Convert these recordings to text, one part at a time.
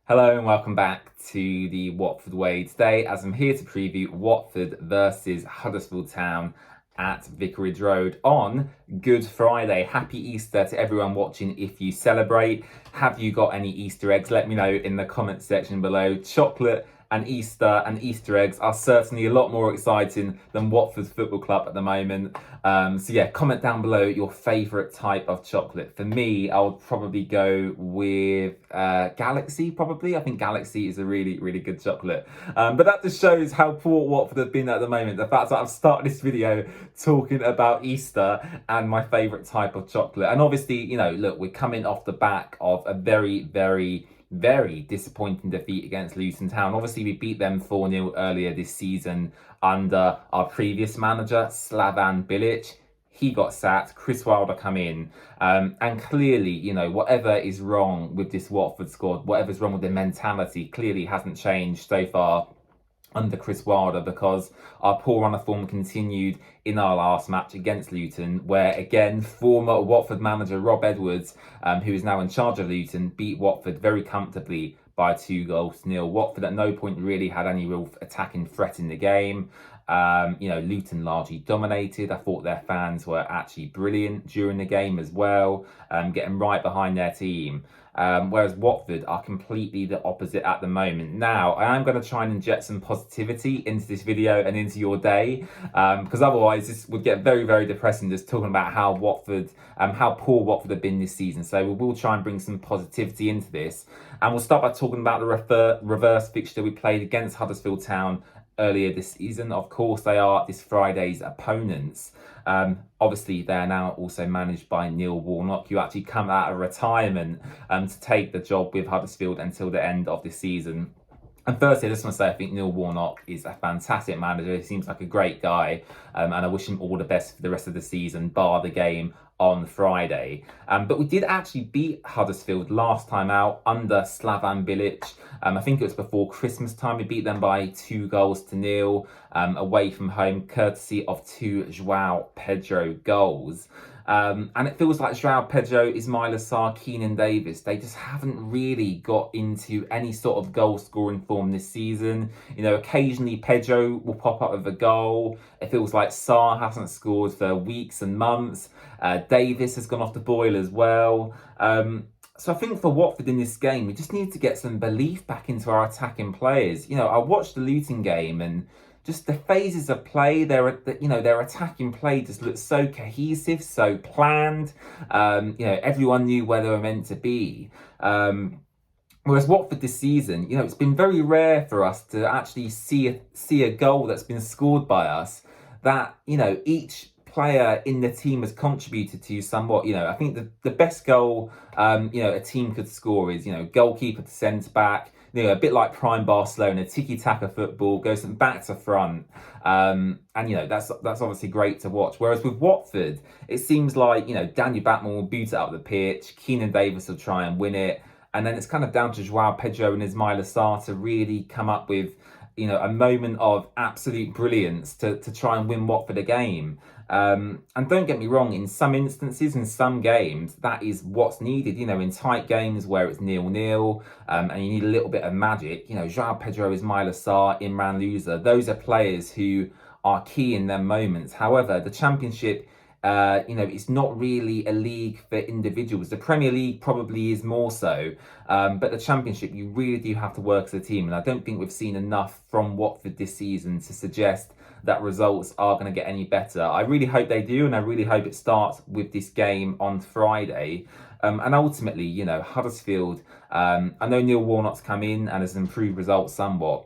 Hello and welcome back to the Watford Way. Today, as I'm here to preview Watford versus Huddersfield Town at Vicarage Road on Good Friday. Happy Easter to everyone watching if you celebrate. Have you got any Easter eggs? Let me know in the comments section below. Chocolate and Easter eggs are certainly a lot more exciting than Watford Football Club at the moment. So yeah, comment down below your favourite type of chocolate. For me, I would probably go with Galaxy, probably. I think Galaxy is a really, really good chocolate. But that just shows how poor Watford have been at the moment. The fact that I've started this video talking about Easter and my favourite type of chocolate. And obviously, you know, look, we're coming off the back of a very disappointing defeat against Luton Town. Obviously, we beat them 4-0 earlier this season under our previous manager, Slaven Bilic. He got sacked, Chris Wilder come in, and clearly, you know, whatever is wrong with this Watford squad, whatever's wrong with their mentality, clearly hasn't changed so far under Chris Wilder, because our poor run of form continued in our last match against Luton, where again former Watford manager Rob Edwards, who is now in charge of Luton, beat Watford very comfortably by 2-0. Watford at no point really had any real attacking threat in the game. You know, Luton largely dominated. I thought their fans were actually brilliant during the game as well, getting right behind their team. Whereas Watford are completely the opposite at the moment. Now, I am going to try and inject some positivity into this video and into your day, because otherwise this would get very depressing just talking about how how poor Watford have been this season. So we will try and bring some positivity into this. And we'll start by talking about the reverse fixture we played against Huddersfield Town earlier this season. Of course, they are this Friday's opponents. Obviously, they're now also managed by Neil Warnock, who actually come out of retirement to take the job with Huddersfield until the end of the season. And firstly, I just want to say I think Neil Warnock is a fantastic manager. He seems like a great guy, and I wish him all the best for the rest of the season, bar the game on Friday. But we did actually beat Huddersfield last time out under Slaven Bilic. I think it was before Christmas time. We beat them by 2-0 away from home, courtesy of 2 João Pedro goals. And it feels like João Pedro, Ismaila Sarr, Keenan Davis, they just haven't really got into any sort of goal scoring form this season. You know, occasionally Pedro will pop up with a goal. It feels like Sarr hasn't scored for weeks and months. Davis has gone off the boil as well. So I think for Watford in this game, we just need to get some belief back into our attacking players. You know, I watched the Luton game and just the phases of play, their attacking play just looked so cohesive, so planned. You know, everyone knew where they were meant to be. Whereas Watford this season, you know, it's been very rare for us to actually see a goal that's been scored by us that, you know, each player in the team has contributed to somewhat. You know, I think the best goal, you know, a team could score is, you know, goalkeeper to centre back. You know, a bit like prime Barcelona, tiki-taka football, goes from back to front. And, you know, that's obviously great to watch. Whereas with Watford, it seems like, you know, Daniel Batman will boot it up the pitch, Keenan Davis will try and win it. And then it's kind of down to João Pedro and Ismaila Sarr to really come up with, you know, a moment of absolute brilliance to try and win Watford a game. And don't get me wrong, in some instances, in some games, that is what's needed. You know, in tight games where it's 0-0 and you need a little bit of magic, you know, João Pedro, Ismaila Sarr, Imran Louza, those are players who are key in their moments. However, the Championship, you know, it's not really a league for individuals. The Premier League probably is more so, but the Championship, you really do have to work as a team. And I don't think we've seen enough from Watford this season to suggest that results are going to get any better. I really hope they do, and I really hope it starts with this game on Friday. And ultimately, you know, Huddersfield, I know Neil Warnock's come in and has improved results somewhat,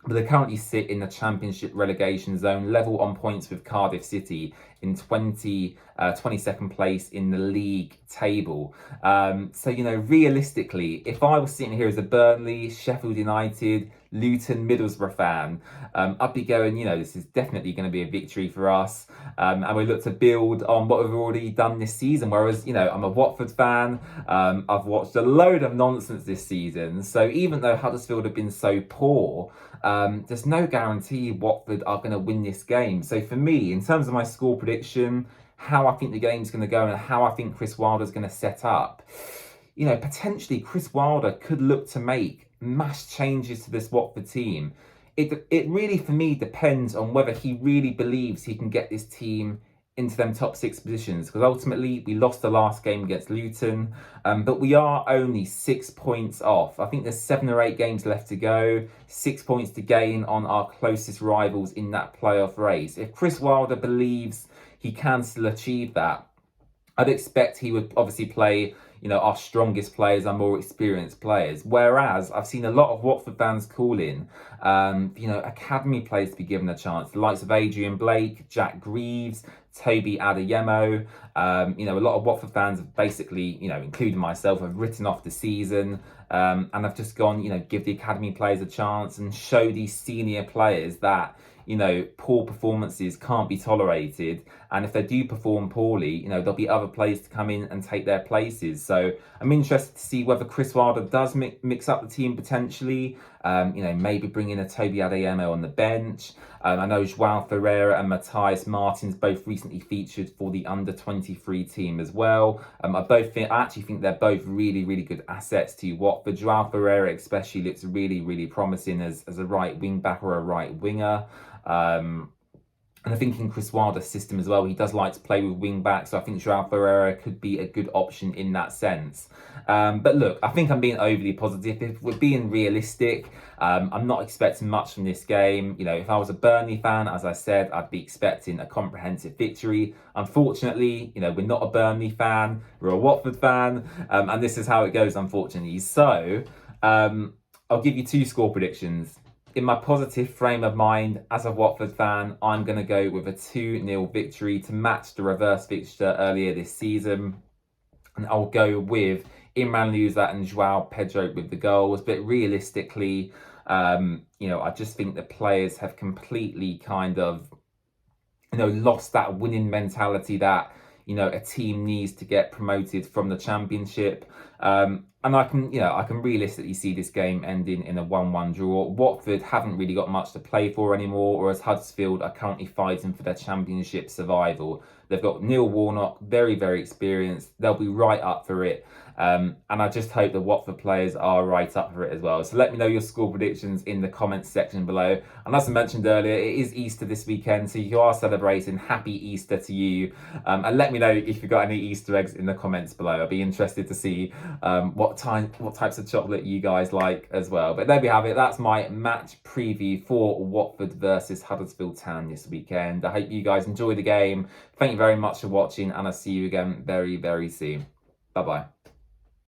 but they currently sit in the Championship relegation zone, level on points with Cardiff City in 22nd place in the league table. So, you know, realistically, if I was sitting here as a Burnley, Sheffield United, Luton, Middlesbrough fan, I'd be going, you know, this is definitely going to be a victory for us. And we look to build on what we've already done this season. Whereas, you know, I'm a Watford fan. I've watched a load of nonsense this season. So even though Huddersfield have been so poor, there's no guarantee Watford are going to win this game. So for me, in terms of my score prediction, how I think the game's going to go and how I think Chris Wilder's going to set up, you know, potentially Chris Wilder could look to make mass changes to this Watford team. It really, for me, depends on whether he really believes he can get this team into them top 6 positions, because ultimately we lost the last game against Luton, but we are only 6 points off. I think there's 7 or 8 games left to go, 6 points to gain on our closest rivals in that playoff race. If Chris Wilder believes he can still achieve that, I'd expect he would obviously play, our strongest players, our more experienced players. Whereas I've seen a lot of Watford fans calling, academy players to be given a chance. The likes of Adrian Blake, Jack Greaves, Toby Adeyemo. A lot of Watford fans have basically, including myself, have written off the season, and I've just gone, give the academy players a chance and show these senior players that, poor performances can't be tolerated. And if they do perform poorly, there'll be other players to come in and take their places. So I'm interested to see whether Chris Wilder does mix up the team potentially. Maybe bring in a Toby Adeyemo on the bench. I know João Ferreira and Matthias Martins both recently featured for the under-23 team as well. I actually think they're both really, really good assets to Watford. João Ferreira especially looks really, really promising as a right wing back or a right winger. And I think in Chris Wilder's system as well, he does like to play with wing backs. So I think João Ferreira could be a good option in that sense. But look, I think I'm being overly positive. If we're being realistic, I'm not expecting much from this game. If I was a Burnley fan, as I said, I'd be expecting a comprehensive victory. Unfortunately, we're not a Burnley fan. We're a Watford fan. And this is how it goes, unfortunately. So I'll give you 2 score predictions. In my positive frame of mind, as a Watford fan, I'm going to go with a 2-0 victory to match the reverse fixture earlier this season. And I'll go with Imran Louzat and João Pedro with the goals. But realistically, I just think the players have completely kind of, lost that winning mentality that, a team needs to get promoted from the Championship. And I can realistically see this game ending in a 1-1 draw. Watford haven't really got much to play for anymore, whereas Huddersfield are currently fighting for their Championship survival. They've got Neil Warnock, very, very experienced. They'll be right up for it. And I just hope the Watford players are right up for it as well. So let me know your score predictions in the comments section below. And as I mentioned earlier, it is Easter this weekend. So if you are celebrating, happy Easter to you. And let me know if you've got any Easter eggs in the comments below. I'll be interested to see what types of chocolate you guys like as well. But there we have it. That's my match preview for Watford versus Huddersfield Town this weekend. I hope you guys enjoy the game. Thank you very much for watching, and I'll see you again very, very soon. Bye-bye.